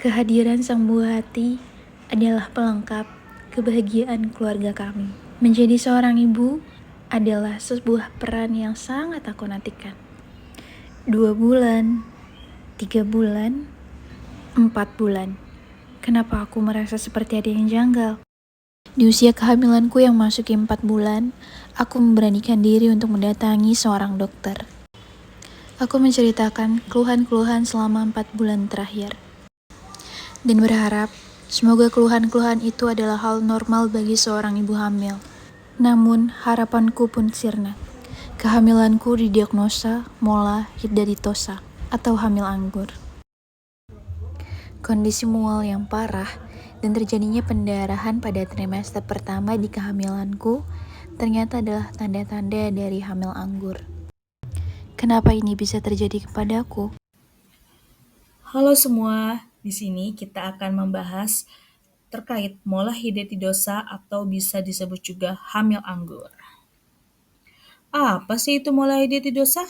Kehadiran sang buah hati adalah pelengkap kebahagiaan keluarga kami. Menjadi seorang ibu adalah sebuah peran yang sangat aku nantikan. 2 bulan, 3 bulan, 4 bulan. Kenapa aku merasa seperti ada yang janggal? Di usia kehamilanku yang masuki 4 bulan, aku memberanikan diri untuk mendatangi seorang dokter. Aku menceritakan keluhan-keluhan selama 4 bulan terakhir. Dan berharap semoga keluhan-keluhan itu adalah hal normal bagi seorang ibu hamil. Namun harapanku pun sirna. Kehamilanku didiagnosa mola hidatidosa atau hamil anggur. Kondisi mual yang parah dan terjadinya pendarahan pada trimester pertama di kehamilanku ternyata adalah tanda-tanda dari hamil anggur. Kenapa ini bisa terjadi kepadaku? Halo semua, di sini kita akan membahas terkait mola hidatidosa atau bisa disebut juga hamil anggur. Apa sih itu mola hidatidosa?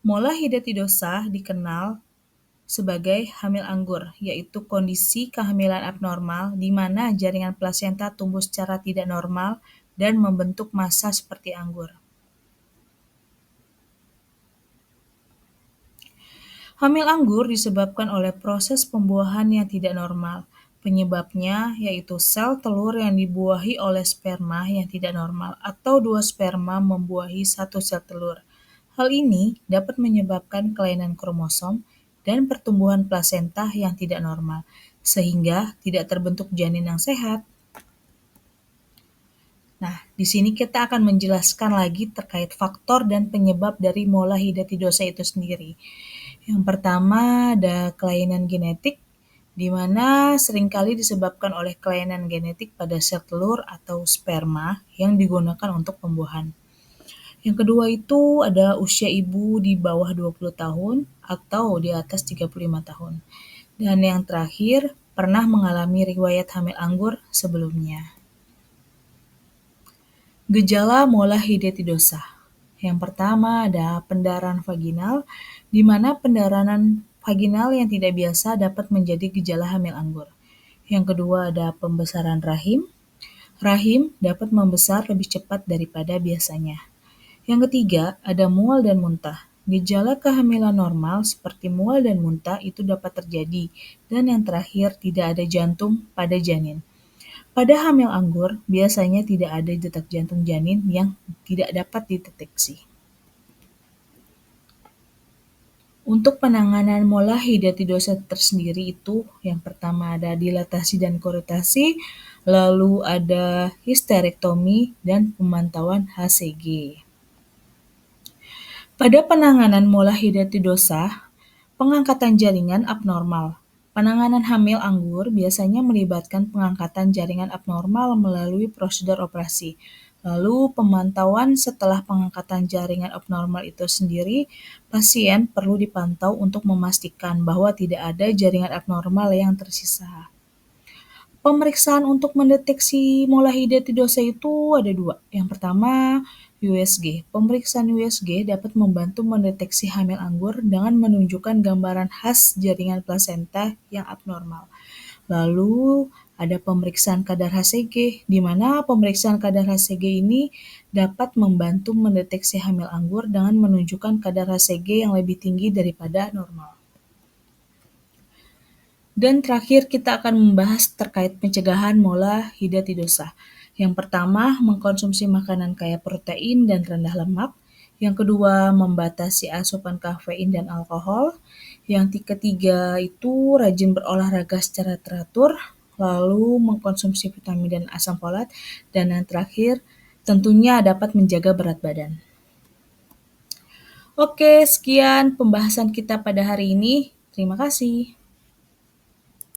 Mola hidatidosa dikenal sebagai hamil anggur, yaitu kondisi kehamilan abnormal di mana jaringan plasenta tumbuh secara tidak normal dan membentuk massa seperti anggur. Hamil anggur disebabkan oleh proses pembuahan yang tidak normal. Penyebabnya yaitu sel telur yang dibuahi oleh sperma yang tidak normal atau 2 sperma membuahi 1 sel telur. Hal ini dapat menyebabkan kelainan kromosom dan pertumbuhan plasenta yang tidak normal, sehingga tidak terbentuk janin yang sehat. Nah, di sini kita akan menjelaskan lagi terkait faktor dan penyebab dari mola hidatidosa itu sendiri. Yang pertama ada kelainan genetik, di mana seringkali disebabkan oleh kelainan genetik pada sel telur atau sperma yang digunakan untuk pembuahan. Yang kedua itu ada usia ibu di bawah 20 tahun atau di atas 35 tahun. Dan yang terakhir, pernah mengalami riwayat hamil anggur sebelumnya. Gejala mola hidatidosa. Yang pertama ada pendarahan vaginal, di mana pendarahan vaginal yang tidak biasa dapat menjadi gejala hamil anggur. Yang kedua ada pembesaran rahim. Rahim dapat membesar lebih cepat daripada biasanya. Yang ketiga ada mual dan muntah. Gejala kehamilan normal seperti mual dan muntah itu dapat terjadi. Dan yang terakhir tidak ada jantung pada janin. Pada hamil anggur, biasanya tidak ada detak jantung janin yang tidak dapat dideteksi. Untuk penanganan mola hidatidosa tersendiri itu, yang pertama ada dilatasi dan koritasi, lalu ada histerektomi dan pemantauan HCG. Pada penanganan mola hidatidosa, pengangkatan jaringan abnormal. Penanganan hamil anggur biasanya melibatkan pengangkatan jaringan abnormal melalui prosedur operasi. Lalu pemantauan setelah pengangkatan jaringan abnormal itu sendiri, pasien perlu dipantau untuk memastikan bahwa tidak ada jaringan abnormal yang tersisa. Pemeriksaan untuk mendeteksi mola hidatidosa itu ada 2. Yang pertama, USG. Pemeriksaan USG dapat membantu mendeteksi hamil anggur dengan menunjukkan gambaran khas jaringan plasenta yang abnormal. Lalu ada pemeriksaan kadar HCG, di mana pemeriksaan kadar HCG ini dapat membantu mendeteksi hamil anggur dengan menunjukkan kadar HCG yang lebih tinggi daripada normal. Dan terakhir kita akan membahas terkait pencegahan mola hidatidosa. Yang pertama, mengkonsumsi makanan kaya protein dan rendah lemak. Yang kedua, membatasi asupan kafein dan alkohol. Yang ketiga itu rajin berolahraga secara teratur, lalu mengkonsumsi vitamin dan asam folat. Dan yang terakhir, tentunya dapat menjaga berat badan. Oke, sekian pembahasan kita pada hari ini. Terima kasih.